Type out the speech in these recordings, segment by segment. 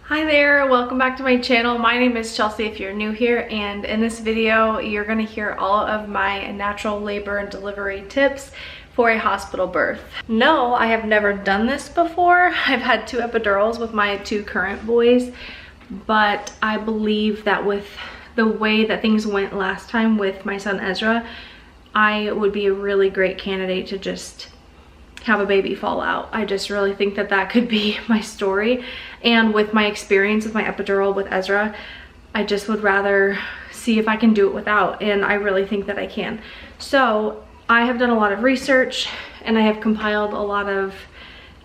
Hi there, welcome back to my channel. My name is Chelsea if you're new here, and in this video you're going to hear all of my natural labor and delivery tips for a hospital birth. No, I have never done this before. I've had 2 epidurals with my 2 current boys, but I believe that with the way that things went last time with my son Ezra, I would be a really great candidate to just have a baby fall out. I just really think that that could be my story. And with my experience with my epidural with Ezra, I just would rather see if I can do it without, and I really think that I can. So I have done a lot of research and I have compiled a lot of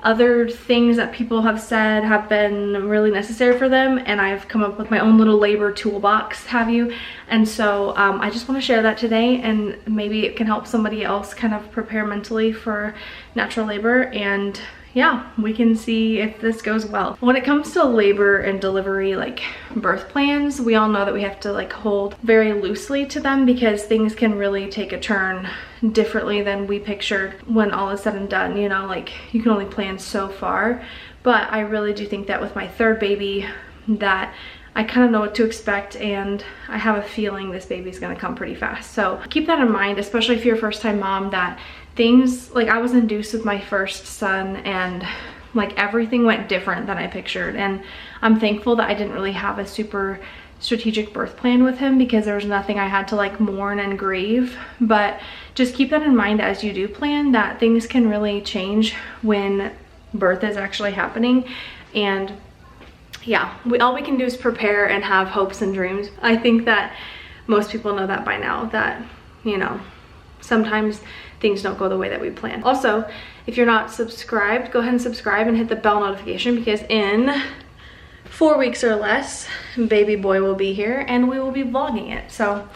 other things that people have said have been really necessary for them, and I've come up with my own little labor toolbox, and so I just want to share that today, and maybe it can help somebody else kind of prepare mentally for natural labor, and yeah, we can see if this goes well. When it comes to labor and delivery, like birth plans, we all know that we have to like hold very loosely to them because things can really take a turn differently than we pictured when all is said and done. You know, like you can only plan so far, but I really do think that with my 3rd baby that I kind of know what to expect, and I have a feeling this baby's gonna come pretty fast. So keep that in mind, especially if you're a first-time mom, that things, like I was induced with my first son and like everything went different than I pictured, and I'm thankful that I didn't really have a super strategic birth plan with him because there was nothing I had to like mourn and grieve. But just keep that in mind as you do plan, that things can really change when birth is actually happening. And yeah, all we can do is prepare and have hopes and dreams. I think that most people know that by now, that, you know, sometimes things don't go the way that we plan. Also, if you're not subscribed, go ahead and subscribe and hit the bell notification, because in 4 weeks or less, baby boy will be here and we will be vlogging it. So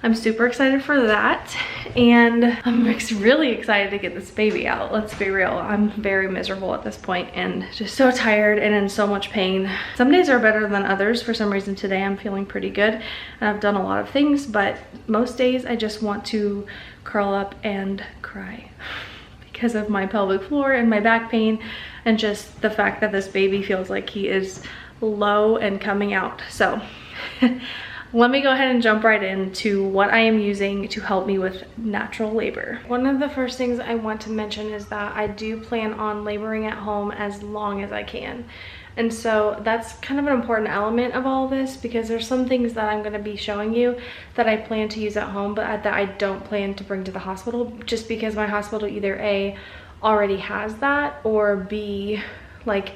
I'm super excited for that, and I'm really excited to get this baby out. Let's be real, I'm very miserable at this point and just so tired and in so much pain. Some days are better than others. For some reason today I'm feeling pretty good and I've done a lot of things, but most days I just want to curl up and cry because of my pelvic floor and my back pain, and just the fact that this baby feels like he is low and coming out. So let me go ahead and jump right into what I am using to help me with natural labor. One of the first things I want to mention is that I do plan on laboring at home as long as I can. And so that's kind of an important element of all this, because there's some things that I'm going to be showing you that I plan to use at home, but that I don't plan to bring to the hospital, just because my hospital either A, already has that, or B, like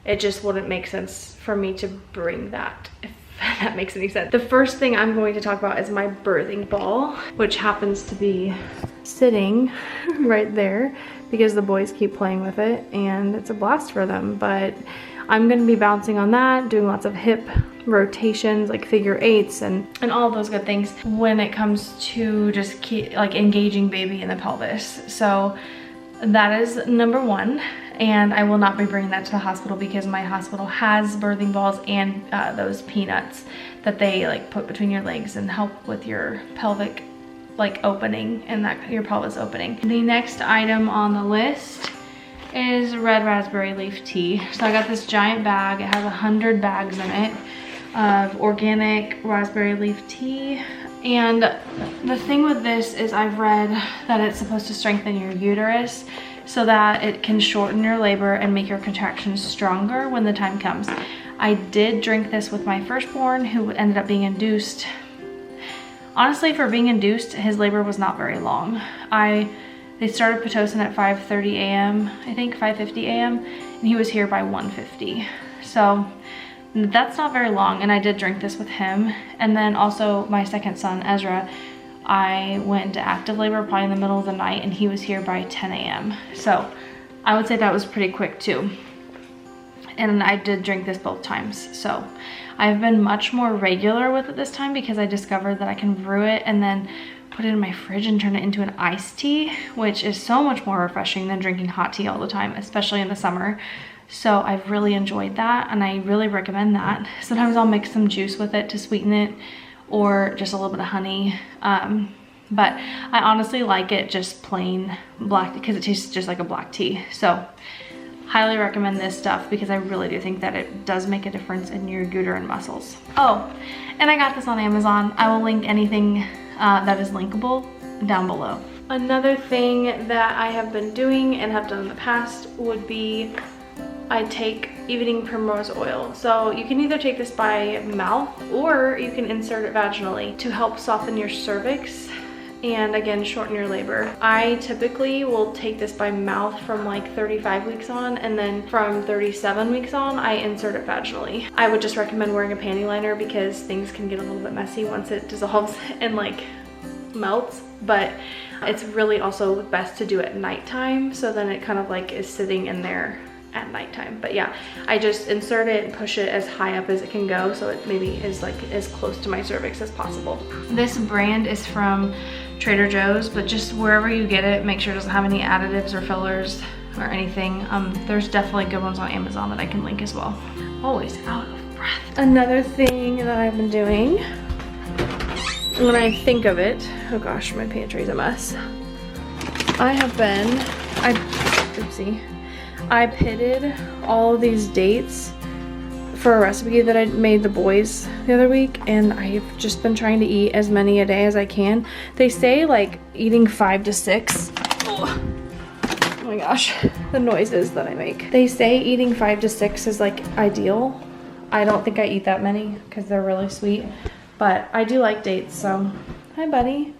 it just wouldn't make sense for me to bring that, if that makes any sense. The first thing I'm going to talk about is my birthing ball, which happens to be sitting right there because the boys keep playing with it and it's a blast for them. But I'm going to be bouncing on that, doing lots of hip rotations, like figure 8s and all of those good things when it comes to just like engaging baby in the pelvis. So that is number 1. And I will not be bringing that to the hospital because my hospital has birthing balls and those peanuts that they like put between your legs and help with your pelvic like opening and that your pelvis opening. The next item on the list is red raspberry leaf tea. So I got this giant bag. It has 100 bags in it of organic raspberry leaf tea. And the thing with this is I've read that it's supposed to strengthen your uterus so that it can shorten your labor and make your contractions stronger when the time comes. I did drink this with my firstborn, who ended up being induced. Honestly, for being induced, his labor was not very long. They started Pitocin at 5:30 a.m., I think 5:50 a.m., and he was here by 1:50. So that's not very long, and I did drink this with him. And then also my second son, Ezra, I went into active labor probably in the middle of the night, and he was here by 10 a.m. So I would say that was pretty quick too. And I did drink this both times. So I've been much more regular with it this time because I discovered that I can brew it and then put it in my fridge and turn it into an iced tea, which is so much more refreshing than drinking hot tea all the time, especially in the summer. So I've really enjoyed that, and I really recommend that. Sometimes I'll mix some juice with it to sweeten it, or just a little bit of honey. But I honestly like it just plain black because it tastes just like a black tea. So highly recommend this stuff because I really do think that it does make a difference in your uterine muscles. Oh, and I got this on Amazon. I will link anything that is linkable down below. Another thing that I have been doing and have done in the past would be I take evening primrose oil. So you can either take this by mouth or you can insert it vaginally to help soften your cervix and again shorten your labor. I typically will take this by mouth from like 35 weeks on, and then from 37 weeks on I insert it vaginally. I would just recommend wearing a panty liner because things can get a little bit messy once it dissolves and like melts, but it's really also best to do it at nighttime, so then it kind of like is sitting in there at nighttime. But yeah, I just insert it and push it as high up as it can go so it maybe is like as close to my cervix as possible. This brand is from Trader Joe's, but just wherever you get it, make sure it doesn't have any additives or fillers or anything. There's definitely good ones on Amazon that I can link as well. Always out of breath. Another thing that I've been doing, when I think of it, oh gosh, my pantry's a mess. I pitted all of these dates for a recipe that I made the boys the other week, and I've just been trying to eat as many a day as I can. They say like eating 5 to 6. Oh my gosh, the noises that I make. They say eating 5 to 6 is like ideal. I don't think I eat that many because they're really sweet, but I do like dates, so. Hi buddy.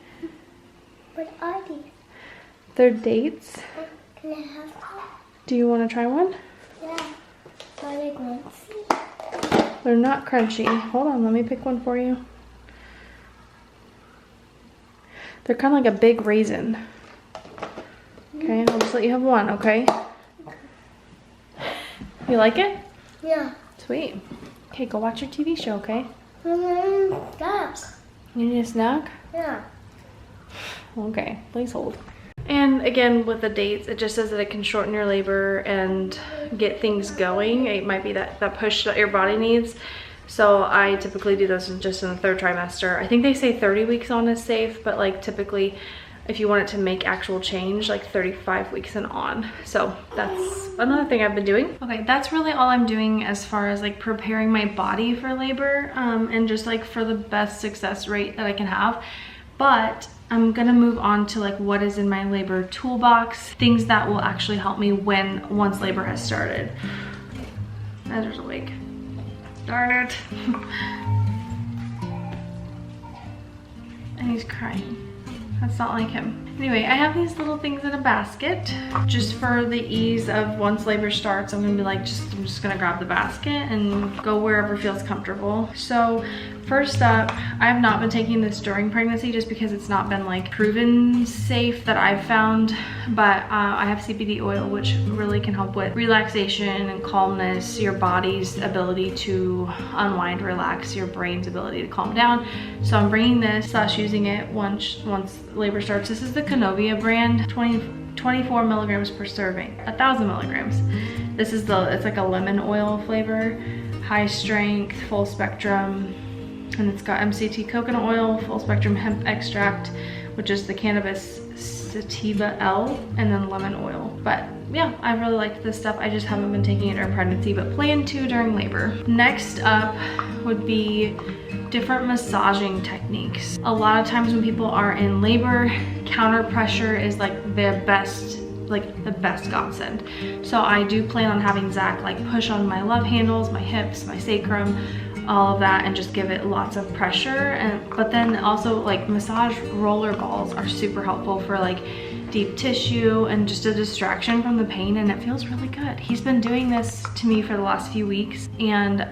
What are these? They're dates. Can I have some? Do you want to try one? Yeah. Are they crunchy? They're not crunchy. Hold on, let me pick one for you. They're kind of like a big raisin. Okay, I'll just let you have one, okay? You like it? Yeah. Sweet. Okay, go watch your TV show, okay? Snack. You need a snack? Yeah. Okay, please hold. And again, with the dates, it just says that it can shorten your labor and get things going. It might be that push that your body needs. So I typically do those just in the 3rd trimester. I think they say 30 weeks on is safe, but like typically if you want it to make actual change, like 35 weeks and on. So that's another thing I've been doing. Okay, that's really all I'm doing as far as like preparing my body for labor and just like for the best success rate that I can have. But I'm gonna move on to like what is in my labor toolbox, things that will actually help me once labor has started. Ezra's awake. Darn it. And he's crying. That's not like him. Anyway, I have these little things in a basket just for the ease of once labor starts. I'm gonna be like, I'm just gonna grab the basket and go wherever feels comfortable. So first up, I have not been taking this during pregnancy just because it's not been like proven safe that I've found, but I have CBD oil, which really can help with relaxation and calmness, your body's ability to unwind, relax, your brain's ability to calm down. So I'm bringing this / using it once labor starts. This is the Canovia brand, 24 milligrams per serving, 1,000 milligrams. This is it's like a lemon oil flavor, high strength, full spectrum, and it's got MCT coconut oil, full spectrum hemp extract, which is the cannabis sativa L, and then lemon oil. But yeah, I really liked this stuff. I just haven't been taking it during pregnancy, but plan to during labor. Next up would be different massaging techniques. A lot of times when people are in labor, counter pressure is like the best godsend. So I do plan on having Zach like push on my love handles, my hips, my sacrum, all of that, and just give it lots of pressure. But then also like massage roller balls are super helpful for like deep tissue and just a distraction from the pain, and it feels really good. He's been doing this to me for the last few weeks, and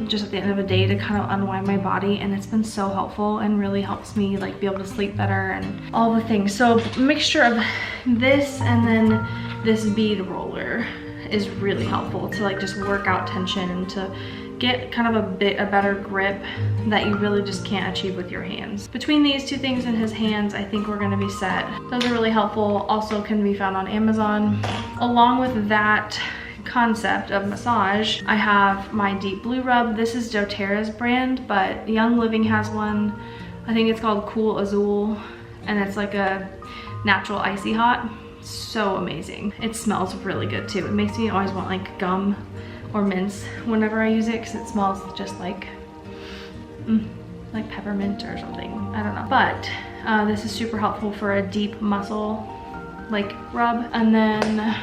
just at the end of the day to kind of unwind my body, and it's been so helpful and really helps me like be able to sleep better and all the things. So a mixture of this and then this bead roller is really helpful to like just work out tension and to get kind of a better grip that you really just can't achieve with your hands. Between these two things in his hands, I think we're gonna be set. Those are really helpful, also can be found on Amazon. Along with that concept of massage, I have my Deep Blue Rub. This is doTERRA's brand, but Young Living has one. I think it's called Cool Azul, and it's like a natural icy hot. so amazing. It smells really good too. It makes me always want like gum or mints whenever I use it because it smells just like peppermint or something. I don't know. But this is super helpful for a deep muscle like rub. And then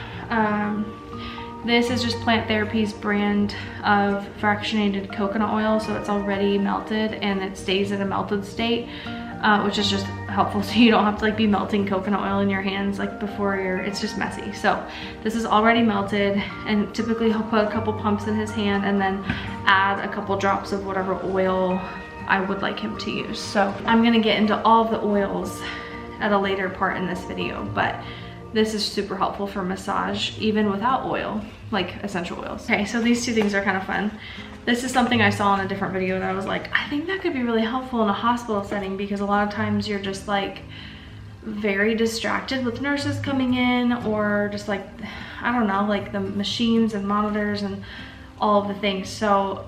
this is just Plant Therapy's brand of fractionated coconut oil. So it's already melted and it stays in a melted state, which is just helpful so you don't have to like be melting coconut oil in your hands like before it's just messy. So this is already melted, and typically he'll put a couple pumps in his hand and then add a couple drops of whatever oil I would like him to use. So I'm gonna get into all of the oils at a later part in this video, but this is super helpful for massage even without oil, like essential oils. Okay, so these two things are kind of fun. This is something I saw in a different video that I was like, I think that could be really helpful in a hospital setting, because a lot of times you're just like very distracted with nurses coming in, or just like, I don't know, like the machines and monitors and all of the things. So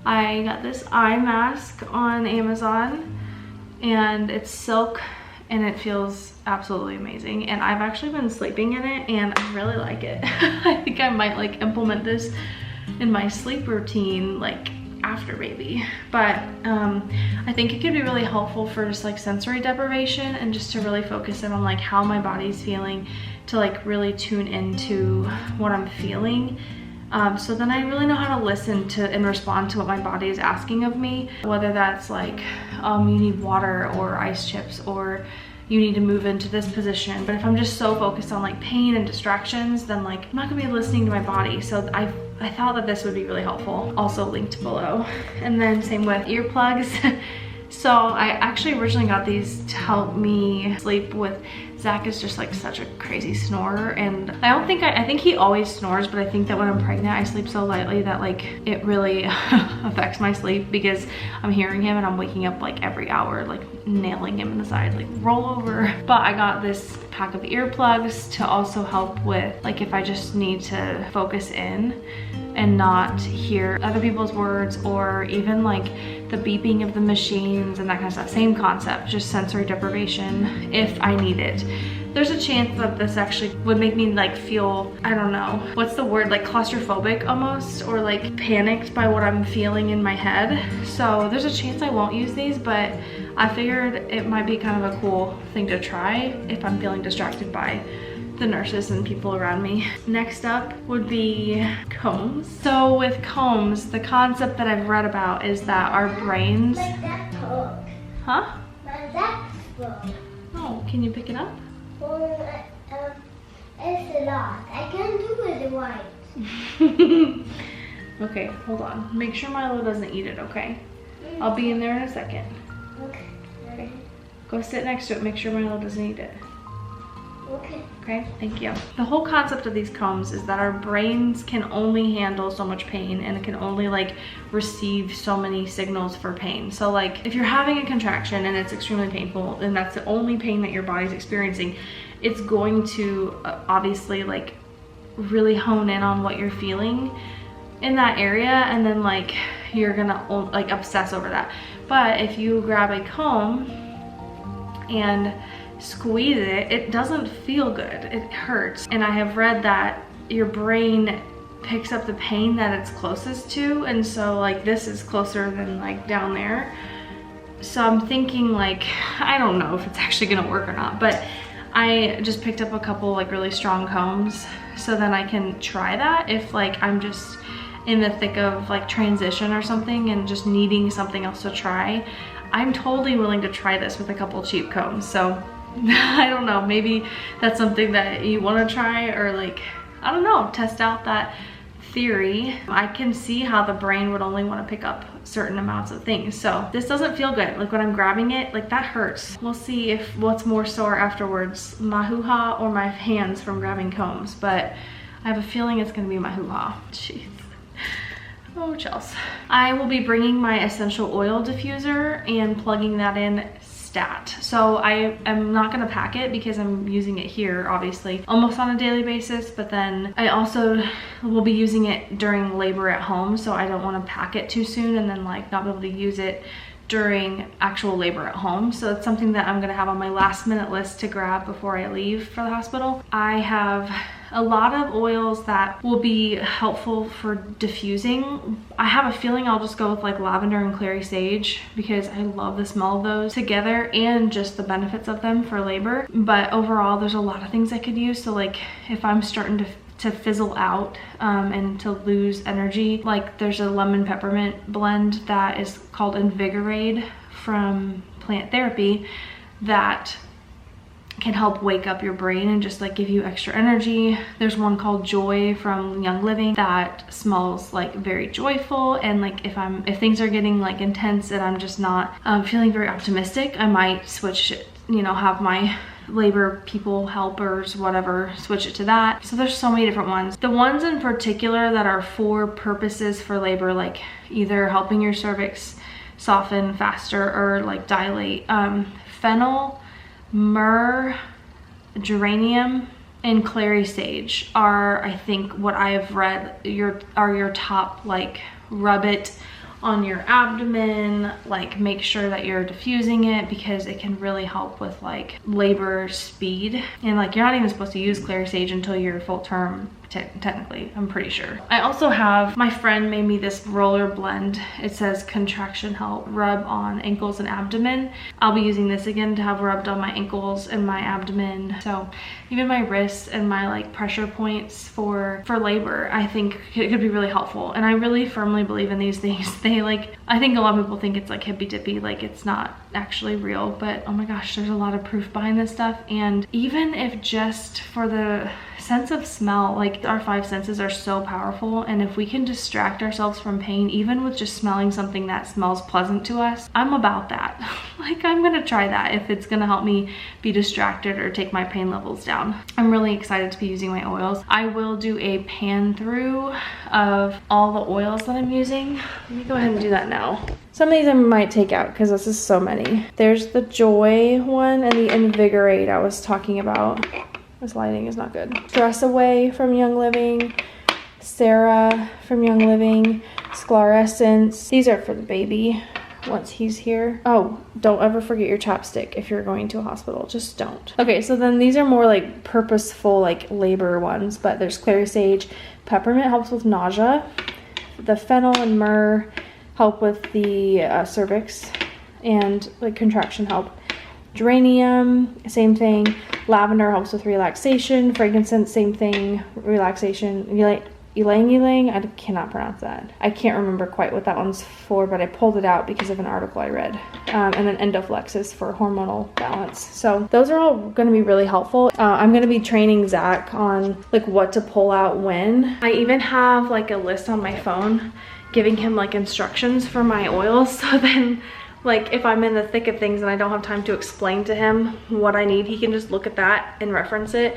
I got this eye mask on Amazon, and it's silk and it feels absolutely amazing, and I've actually been sleeping in it and I really like it. I think I might like implement this in my sleep routine like after baby. But I think it could be really helpful for just like sensory deprivation, and just to really focus in on like how my body's feeling, to like really tune into what I'm feeling. So then I really know how to listen to and respond to what my body is asking of me, whether that's like, you need water or ice chips, or you need to move into this position. But if I'm just so focused on like pain and distractions, then like I'm not gonna be listening to my body. So I thought that this would be really helpful. Also linked below. And then same with earplugs. So I actually originally got these to help me sleep with, Zach is just like such a crazy snorer, and I think he always snores, but I think that when I'm pregnant I sleep so lightly that like it really affects my sleep, because I'm hearing him and I'm waking up like every hour, like nailing him in the side, like roll over. But I got this pack of earplugs to also help with like if I just need to focus in and not hear other people's words, or even like the beeping of the machines and that kind of stuff. Same concept, just sensory deprivation if I need it. There's a chance that this actually would make me like feel, I don't know, what's the word, like claustrophobic almost, or like panicked by what I'm feeling in my head. So there's a chance I won't use these, but I figured it might be kind of a cool thing to try if I'm feeling distracted by the nurses and people around me. Next up would be combs. So with combs, the concept that I've read about is that our brains... Like that book. Huh? Like that book. Oh, can you pick it up? Well, it's a lot. I can't do it right. Okay, hold on. Make sure Milo doesn't eat it, okay? I'll be in there in a second. Okay. Go sit next to it. Make sure Milo doesn't eat it. Okay. Okay, thank you. The whole concept of these combs is that our brains can only handle so much pain, and it can only like receive so many signals for pain. So like if you're having a contraction and it's extremely painful, and that's the only pain that your body's experiencing, it's going to obviously like really hone in on what you're feeling in that area, and then like you're gonna like obsess over that. But if you grab a comb and squeeze it, it doesn't feel good, it hurts. And I have read that your brain picks up the pain that it's closest to, and so like this is closer than like down there. So I'm thinking like, I don't know if it's actually gonna work or not, but I just picked up a couple like really strong combs so then I can try that if like I'm just in the thick of like transition or something and just needing something else to try. I'm totally willing to try this with a couple cheap combs. So I don't know, maybe that's something that you want to try, or like, I don't know, test out that theory. I can see how the brain would only want to pick up certain amounts of things. So this doesn't feel good. Like when I'm grabbing it, like that hurts. We'll see if what's more sore afterwards, my hoo-ha or my hands from grabbing combs, but I have a feeling it's gonna be my hoo-ha. Jeez. Oh, Chelsea. I will be bringing my essential oil diffuser and plugging that in stat. So I am not gonna pack it because I'm using it here obviously almost on a daily basis, but then I also will be using it during labor at home, so I don't want to pack it too soon and then like not be able to use it during actual labor at home. So it's something that I'm gonna have on my last minute list to grab before I leave for the hospital. I have a lot of oils that will be helpful for diffusing. I have a feeling I'll just go with like lavender and clary sage because I love the smell of those together and just the benefits of them for labor. But overall, there's a lot of things I could use. So like if I'm starting to fizzle out and to lose energy, like there's a lemon peppermint blend that is called Invigorate from Plant Therapy that can help wake up your brain and just like give you extra energy. There's one called Joy from Young Living that smells like very joyful, and like if things are getting like intense and I'm just not feeling very optimistic, I might switch it, you know, have my labor people, helpers, whatever, switch it to that. So there's so many different ones. The ones in particular that are for purposes for labor, like either helping your cervix soften faster or like dilate, fennel, myrrh, geranium, and clary sage are, I think, what I've read are your top, like rub it on your abdomen, like make sure that you're diffusing it because it can really help with like labor speed. And like you're not even supposed to use clary sage until you're full term, technically, I'm pretty sure. I also have, my friend made me this roller blend. It says contraction help, rub on ankles and abdomen. I'll be using this again to have rubbed on my ankles and my abdomen. So even my wrists and my like pressure points for labor, I think it could be really helpful. And I really firmly believe in these things. They like, I think a lot of people think it's like hippy dippy, like it's not actually real, but oh my gosh, there's a lot of proof behind this stuff. And even if just for the sense of smell, like our five senses are so powerful, and if we can distract ourselves from pain even with just smelling something that smells pleasant to us, I'm about that. Like I'm gonna try that if it's gonna help me be distracted or take my pain levels down. I'm really excited to be using my oils. I will do a pan through of all the oils that I'm using. Let me go ahead and do that now. Some of these I might take out because this is so many. There's the Joy one and the Invigorate I was talking about. This lighting is not good. Stress Away from Young Living, Sarah from Young Living, Sclerescence. These are for the baby once he's here. Oh, don't ever forget your chapstick if you're going to a hospital. Just don't. Okay, so then these are more like purposeful, like labor ones, but there's clary sage. Peppermint helps with nausea. The fennel and myrrh help with the cervix and like contraction help. Geranium, same thing. Lavender helps with relaxation. Frankincense, same thing, relaxation. Ylang-ylang, I cannot pronounce that. I can't remember quite what that one's for, but I pulled it out because of an article I read. And then Endoflex is for hormonal balance. So those are all going to be really helpful. I'm going to be training Zach on like what to pull out when. I even have like a list on my phone giving him like instructions for my oils, so then like if I'm in the thick of things and I don't have time to explain to him what I need, he can just look at that and reference it.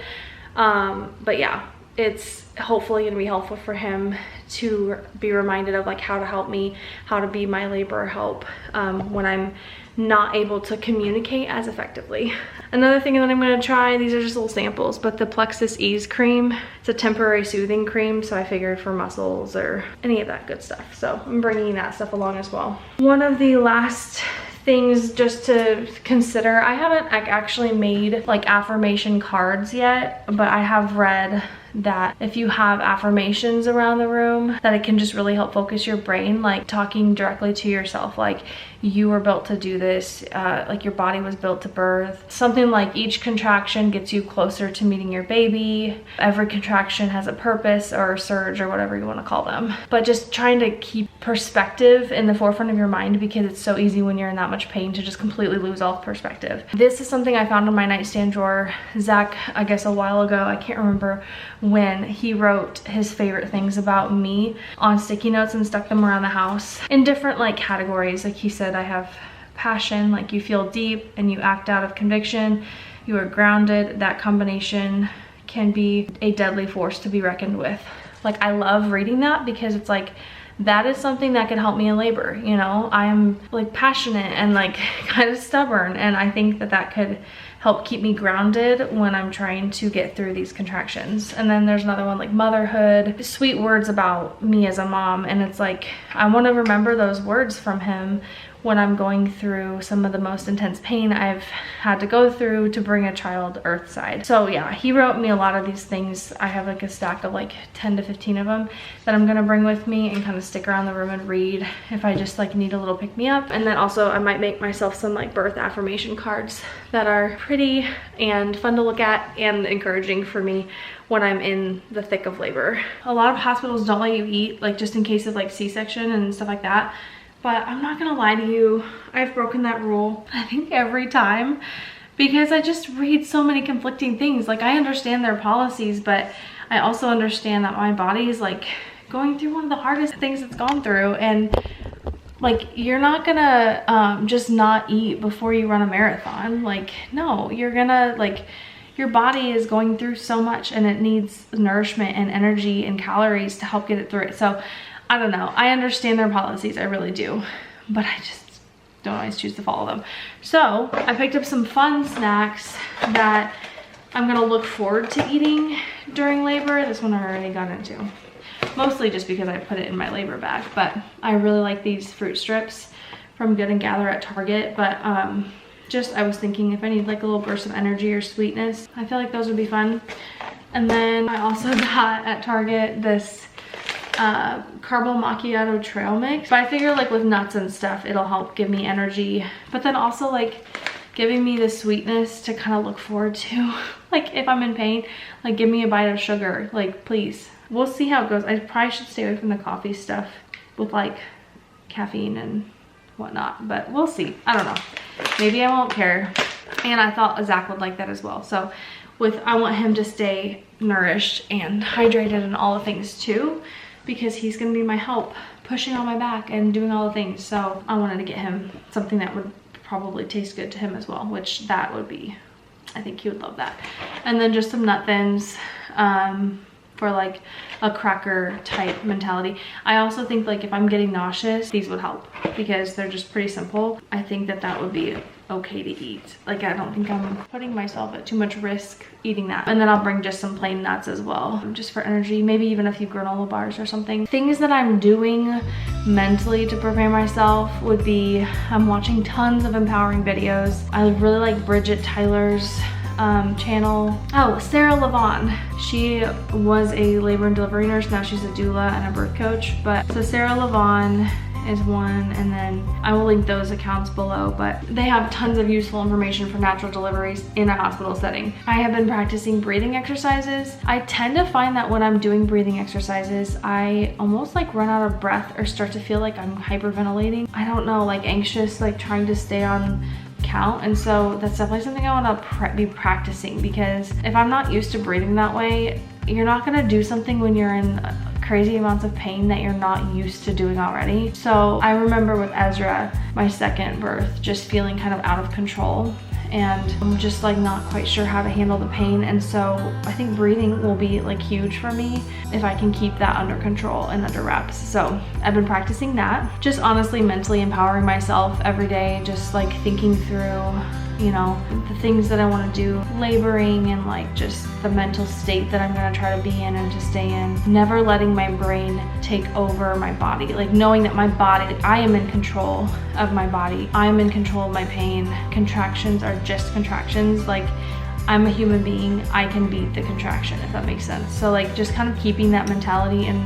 But yeah, it's hopefully gonna be helpful for him to be reminded of like how to help me, how to be my labor help when I'm not able to communicate as effectively. Another thing that I'm gonna try, these are just little samples, but the Plexus Ease cream, it's a temporary soothing cream, so I figured for muscles or any of that good stuff. So I'm bringing that stuff along as well. One of the last things just to consider, I haven't actually made like affirmation cards yet, but I have read that if you have affirmations around the room, that it can just really help focus your brain, like talking directly to yourself, like you were built to do this, like your body was built to birth. Something like each contraction gets you closer to meeting your baby. Every contraction has a purpose or a surge or whatever you want to call them. But just trying to keep perspective in the forefront of your mind, because it's so easy when you're in that much pain to just completely lose all perspective. This is something I found in my nightstand drawer. Zach, I guess a while ago, I can't remember when, he wrote his favorite things about me on sticky notes and stuck them around the house in different like categories. Like he said, I have passion, like you feel deep and you act out of conviction, you are grounded. That combination can be a deadly force to be reckoned with. Like I love reading that because it's like, that is something that can help me in labor. You know, I'm like passionate and like kind of stubborn, and I think that that could help keep me grounded when I'm trying to get through these contractions. And then there's another one like motherhood, sweet words about me as a mom, and it's like I want to remember those words from him when I'm going through some of the most intense pain I've had to go through to bring a child earthside. So yeah, he wrote me a lot of these things. I have like a stack of like 10 to 15 of them that I'm gonna bring with me and kind of stick around the room and read if I just like need a little pick me up. And then also I might make myself some like birth affirmation cards that are pretty and fun to look at and encouraging for me when I'm in the thick of labor. A lot of hospitals don't let you eat, like just in case of like C-section and stuff like that. But I'm not gonna lie to you, I've broken that rule, I think every time, because I just read so many conflicting things. Like I understand their policies, but I also understand that my body is like going through one of the hardest things it's gone through. And like, you're not gonna just not eat before you run a marathon. Like, no, you're gonna like, your body is going through so much and it needs nourishment and energy and calories to help get it through it. So I don't know, I understand their policies, I really do, but I just don't always choose to follow them. So I picked up some fun snacks that I'm gonna look forward to eating during labor. This one I already got into, mostly just because I put it in my labor bag, but I really like these fruit strips from Good and Gather at Target. But just I was thinking if I need like a little burst of energy or sweetness, I feel like those would be fun. And then I also got at Target this caramel macchiato trail mix, but I figure like with nuts and stuff it'll help give me energy, but then also like giving me the sweetness to kind of look forward to. Like if I'm in pain, like give me a bite of sugar, like please. We'll see how it goes. I probably should stay away from the coffee stuff with like caffeine and whatnot, but we'll see. I don't know, maybe I won't care. And I thought Zach would like that as well. So I want him to stay nourished and hydrated and all the things too, because he's gonna be my help pushing on my back and doing all the things. So I wanted to get him something that would probably taste good to him as well, which that would be, I think he would love that. And then just some nut thins for like a cracker type mentality. I also think like if I'm getting nauseous, these would help because they're just pretty simple. I think that that would be okay to eat. Like I don't think I'm putting myself at too much risk eating that. And then I'll bring just some plain nuts as well, just for energy, maybe even a few granola bars or something. Things that I'm doing mentally to prepare myself would be, I'm watching tons of empowering videos. I really like Bridget Teyler's channel. Oh, Sarah Lavonne. She was a labor and delivery nurse. Now she's a doula and a birth coach. But so Sarah Lavonne is one, and then I will link those accounts below, but they have tons of useful information for natural deliveries in a hospital setting. I have been practicing breathing exercises. I tend to find that when I'm doing breathing exercises, I almost like run out of breath or start to feel like I'm hyperventilating. I don't know, like anxious, like trying to stay on count. And so that's definitely something I want to be practicing, because if I'm not used to breathing that way, you're not going to do something when you're in crazy amounts of pain that you're not used to doing already. So I remember with Ezra, my second birth, just feeling kind of out of control, and I'm just like not quite sure how to handle the pain. And so I think breathing will be like huge for me if I can keep that under control and under wraps. So I've been practicing that, just honestly mentally empowering myself every day, just like thinking through, you know, the things that I want to do, laboring, and like just the mental state that I'm going to try to be in and to stay in. Never letting my brain take over my body, like knowing that my body, like I am in control of my body. I'm in control of my pain. Contractions are just contractions. Like I'm a human being, I can beat the contraction, if that makes sense. So like just kind of keeping that mentality in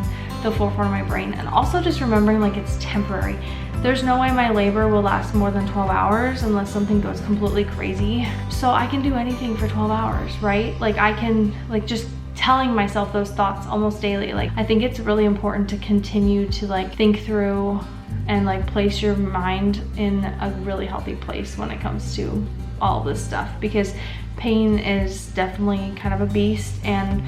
the forefront of my brain, and also just remembering like it's temporary. There's no way my labor will last more than 12 hours unless something goes completely crazy. So I can do anything for 12 hours, right? Like I can, like just telling myself those thoughts almost daily. Like I think it's really important to continue to like think through and like place your mind in a really healthy place when it comes to all this stuff, because pain is definitely kind of a beast, and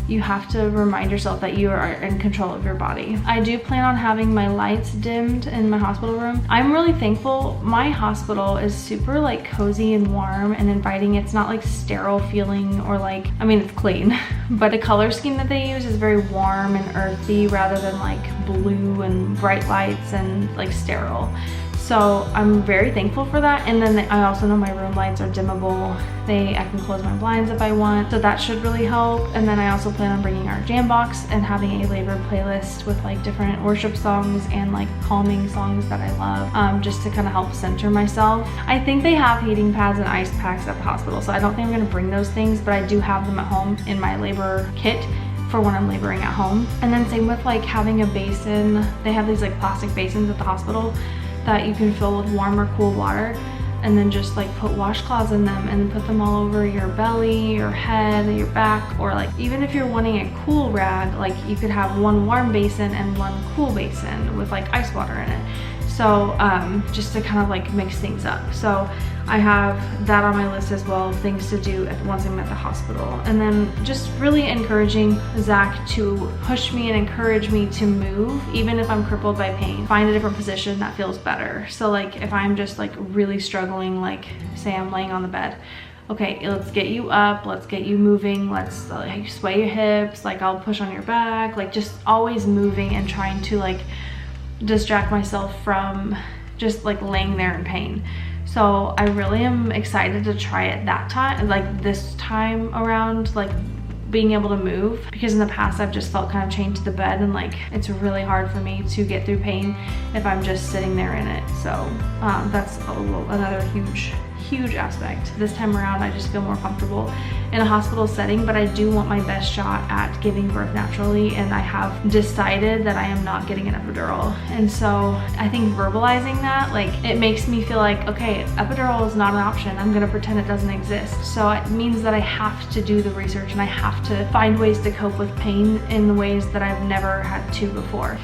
you have to remind yourself that you are in control of your body. I do plan on having my lights dimmed in my hospital room. I'm really thankful. My hospital is super like cozy and warm and inviting. It's not like sterile feeling, or like, I mean, it's clean, but the color scheme that they use is very warm and earthy rather than like blue and bright lights and like sterile. So I'm very thankful for that. And then I also know my room lights are dimmable. I can close my blinds if I want, so that should really help. And then I also plan on bringing our jam box and having a labor playlist with like different worship songs and like calming songs that I love, just to kind of help center myself. I think they have heating pads and ice packs at the hospital, so I don't think I'm gonna bring those things, but I do have them at home in my labor kit for when I'm laboring at home. And then same with like having a basin. They have these like plastic basins at the hospital that you can fill with warm or cool water, and then just like put washcloths in them and put them all over your belly, your head, your back, or like even if you're wanting a cool rag, like you could have one warm basin and one cool basin with like ice water in it. So just to kind of like mix things up. So I have that on my list as well of things to do once I'm at the hospital. And then just really encouraging Zach to push me and encourage me to move, even if I'm crippled by pain. Find a different position that feels better. So like if I'm just like really struggling, like say I'm laying on the bed, okay, let's get you up, let's get you moving, let's like sway your hips, like I'll push on your back, like just always moving and trying to like distract myself from just like laying there in pain. So I really am excited to try it that time, like this time around, like being able to move, because in the past I've just felt kind of chained to the bed, and like it's really hard for me to get through pain if I'm just sitting there in it. So that's another huge aspect. This time around I just feel more comfortable in a hospital setting, but I do want my best shot at giving birth naturally, and I have decided that I am not getting an epidural. And so I think verbalizing that, like, it makes me feel like, okay, epidural is not an option. I'm gonna pretend it doesn't exist. So it means that I have to do the research and I have to find ways to cope with pain in the ways that I've never had to before.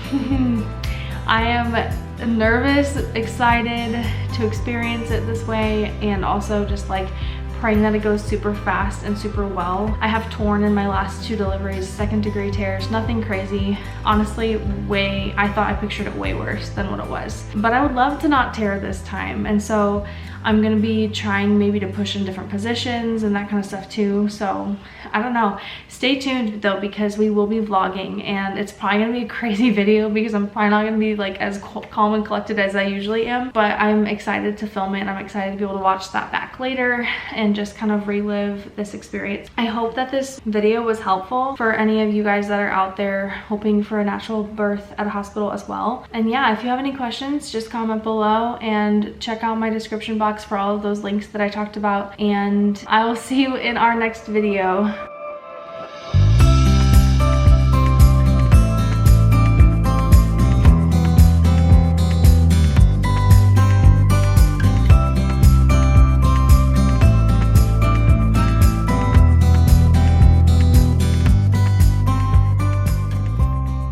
I am nervous, excited to experience it this way, and also just like praying that it goes super fast and super well. I have torn in my last 2 deliveries, 2nd-degree tears, nothing crazy. Honestly, I thought I pictured it way worse than what it was. But I would love to not tear this time, and so I'm gonna be trying maybe to push in different positions and that kind of stuff too. So I don't know. Stay tuned though, because we will be vlogging, and it's probably gonna be a crazy video because I'm probably not gonna be like as calm and collected as I usually am, but I'm excited to film it and I'm excited to be able to watch that back later and just kind of relive this experience. I hope that this video was helpful for any of you guys that are out there hoping for a natural birth at a hospital as well. And yeah, if you have any questions, just comment below and check out my description box for all of those links that I talked about, and I will see you in our next video.